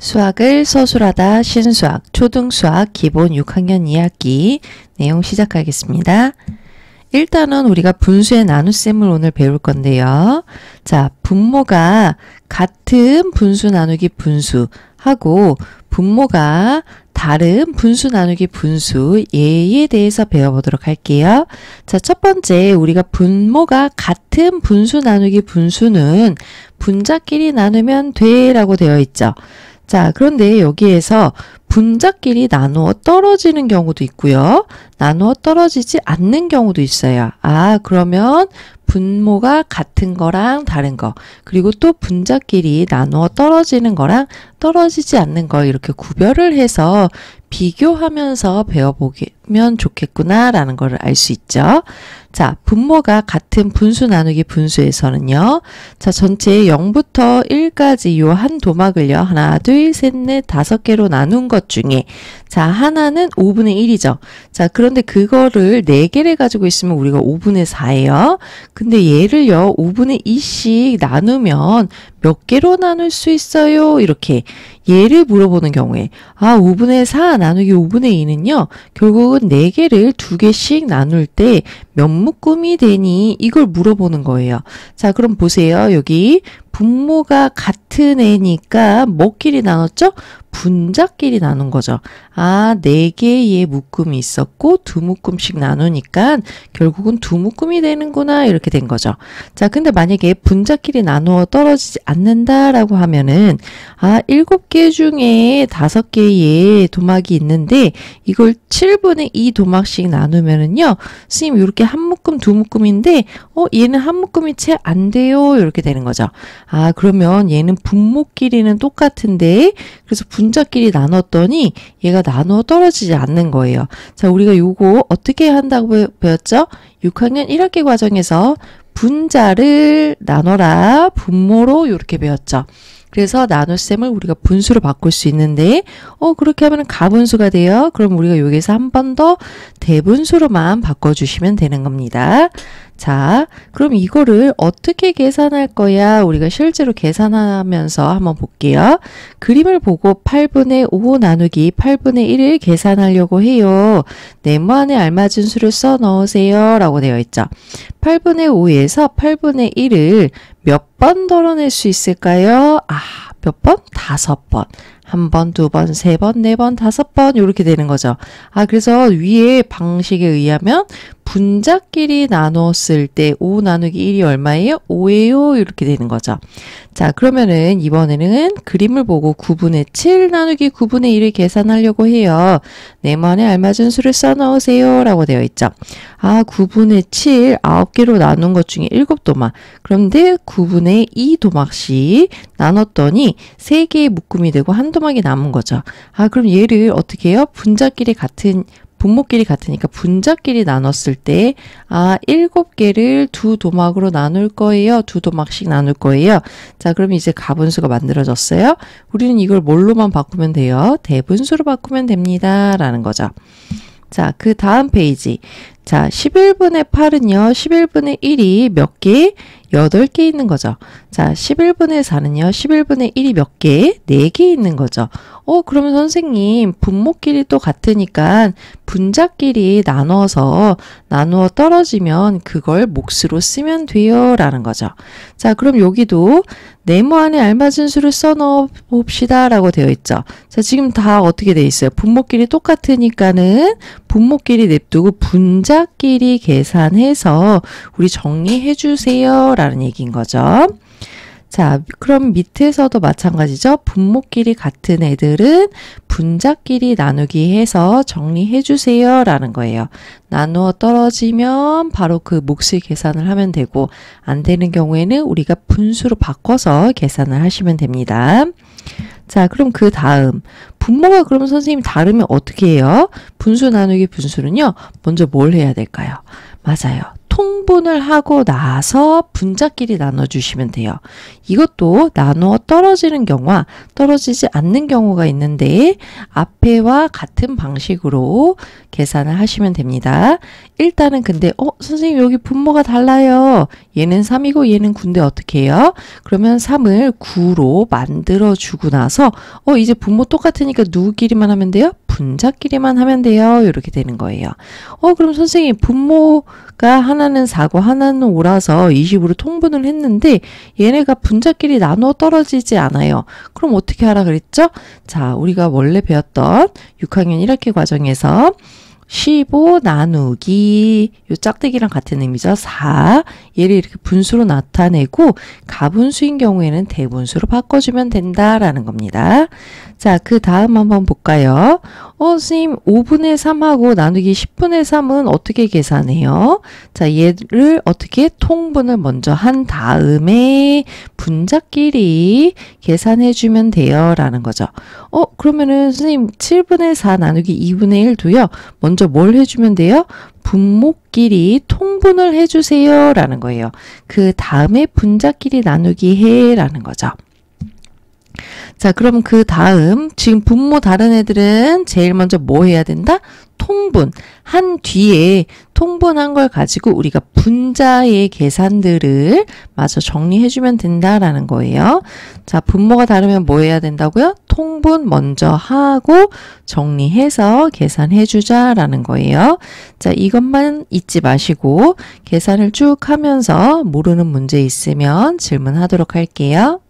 수학을 서술하다 신수학 초등수학 기본 6학년 2학기 내용 시작하겠습니다. 일단은 우리가 분수의 나눗셈을 오늘 배울 건데요. 자, 분모가 같은 분수 나누기 분수하고 분모가 다른 분수 나누기 분수 얘에 대해서 배워보도록 할게요. 자, 첫 번째 우리가 분모가 같은 분수 나누기 분수는 분자끼리 나누면 돼 라고 되어 있죠. 자, 그런데 여기에서 분자끼리 나누어 떨어지는 경우도 있고요. 나누어 떨어지지 않는 경우도 있어요. 아, 그러면 분모가 같은 거랑 다른 거, 그리고 또 분자끼리 나누어 떨어지는 거랑 떨어지지 않는 거 이렇게 구별을 해서 비교하면서 배워보면 좋겠구나 라는 거를 알 수 있죠. 자, 분모가 같은 분수 나누기 분수에서는요. 자, 전체 0부터 1까지 요 한 도막을요. 하나, 둘, 셋, 넷, 5개로 나눈 것 중에 자, 하나는 5분의 1이죠. 자, 그런데 그거를 4개를 가지고 있으면 우리가 5분의 4예요. 근데 얘를요. 5분의 2씩 나누면 몇 개로 나눌 수 있어요? 이렇게 얘를 물어보는 경우에 5분의 4 나누기 5분의 2는요. 결국은 4개를 2개씩 나눌 때 몇 묶음이 되니? 이걸 물어보는 거예요. 자, 그럼 보세요. 여기 분모가 같은 애니까 뭐끼리 나눴죠? 분자끼리 나눈 거죠. 4개의 묶음이 있었고 2묶음씩 나누니까 결국은 2묶음이 되는구나 이렇게 된 거죠. 자, 근데 만약에 분자끼리 나누어 떨어지지 않는다라고 하면은 7개 중에 5개의 도막이 있는데 이걸 7분의 2 도막씩 나누면은요. 선생님 이렇게 한 묶음 2묶음인데 얘는 한 묶음이 채 안 돼요. 이렇게 되는 거죠. 그러면 얘는 분모끼리는 똑같은데 그래서 분자끼리 나눴더니 얘가 나누어 떨어지지 않는 거예요. 자, 우리가 요거 어떻게 한다고 배웠죠? 6학년 1학기 과정에서 분자를 나눠라 분모로 이렇게 배웠죠. 그래서 나눗셈을 우리가 분수로 바꿀 수 있는데 그렇게 하면 가분수가 돼요. 그럼 우리가 여기서 한 번 더 대분수로만 바꿔주시면 되는 겁니다. 자, 그럼 이거를 어떻게 계산할 거야? 우리가 실제로 계산하면서 한번 볼게요. 그림을 보고 8분의 5 나누기 8분의 1을 계산하려고 해요. 네모 안에 알맞은 수를 써 넣으세요. 라고 되어 있죠. 8분의 5에서 8분의 1을 몇 번 덜어낼 수 있을까요? 몇 번? 5번. 1번, 2번, 3번, 4번, 5번 이렇게 되는 거죠. 그래서 위에 방식에 의하면 분자끼리 나눴을 때 5 나누기 1이 얼마예요? 5예요. 이렇게 되는 거죠. 자, 그러면은 이번에는 그림을 보고 9분의 7 나누기 9분의 1을 계산하려고 해요. 네모안에 알맞은 수를 써 넣으세요. 라고 되어 있죠. 9분의 7, 9개로 나눈 것 중에 7도막. 그런데 9분의 2 도막씩 나눴더니 3개의 묶음이 되고 한 도막이 남은 거죠. 그럼 얘를 어떻게 해요? 분모끼리 같으니까 분자끼리 나눴을 때 7개를 2도막으로 나눌 거예요. 2도막씩 나눌 거예요. 자, 그럼 이제 가분수가 만들어졌어요. 우리는 이걸 뭘로만 바꾸면 돼요? 대분수로 바꾸면 됩니다. 라는 거죠. 자, 그 다음 페이지. 자, 11분의 8은요. 11분의 1이 몇 개? 8개 있는 거죠. 자, 11분의 4는요. 11분의 1이 몇 개? 4개 있는 거죠. 그러면 선생님 분모끼리 또 같으니까 분자끼리 나눠서 나누어 떨어지면 그걸 몫으로 쓰면 돼요. 라는 거죠. 자, 그럼 여기도 네모 안에 알맞은 수를 써 넣어 봅시다. 라고 되어 있죠. 자, 지금 다 어떻게 되어 있어요? 분모끼리 똑같으니까는 분모끼리 냅두고 분자끼리 계산해서 우리 정리해 주세요. 라는 얘기인 거죠. 자, 그럼 밑에서도 마찬가지죠. 분모끼리 같은 애들은 분자끼리 나누기 해서 정리해 주세요. 라는 거예요. 나누어 떨어지면 바로 그 몫을 계산을 하면 되고 안 되는 경우에는 우리가 분수로 바꿔서 계산을 하시면 됩니다. 자, 그럼 그 다음 분모가 그럼 선생님 다르면 어떻게 해요? 분수 나누기 분수는요. 먼저 뭘 해야 될까요? 맞아요. 통분을 하고 나서 분자끼리 나눠주시면 돼요. 이것도 나누어 떨어지는 경우와 떨어지지 않는 경우가 있는데 앞에와 같은 방식으로 계산을 하시면 됩니다. 일단은 근데 선생님 여기 분모가 달라요. 얘는 3이고 얘는 9인데 어떻게 해요? 그러면 3을 9로 만들어 주고 나서 이제 분모 똑같으니까 누구끼리만 하면 돼요? 분자끼리만 하면 돼요. 이렇게 되는 거예요. 그럼 선생님 분모가 하나는 4고 하나는 5라서 20으로 통분을 했는데 얘네가 분자끼리 나눠 떨어지지 않아요. 그럼 어떻게 하라 그랬죠? 자, 우리가 원래 배웠던 6학년 1학기 과정에서 15 나누기 요 짝대기랑 같은 의미죠. 4 얘를 이렇게 분수로 나타내고 가분수인 경우에는 대분수로 바꿔주면 된다라는 겁니다. 자, 그 다음 한번 볼까요? 선생님 5분의 3하고 나누기 10분의 3은 어떻게 계산해요? 자, 얘를 어떻게 통분을 먼저 한 다음에 분자끼리 계산해주면 돼요 라는 거죠. 그러면은 선생님 7분의 4 나누기 2분의 1도요. 먼저 뭘 해주면 돼요? 분모끼리 통분을 해주세요 라는 거예요. 그 다음에 분자끼리 나누기 해 라는 거죠. 자, 그럼 그 다음 지금 분모 다른 애들은 제일 먼저 뭐 해야 된다? 통분 한 뒤에 통분한 걸 가지고 우리가 분자의 계산들을 마저 정리해주면 된다라는 거예요. 자, 분모가 다르면 뭐 해야 된다고요? 통분 먼저 하고 정리해서 계산해주자라는 거예요. 자, 이것만 잊지 마시고 계산을 쭉 하면서 모르는 문제 있으면 질문하도록 할게요.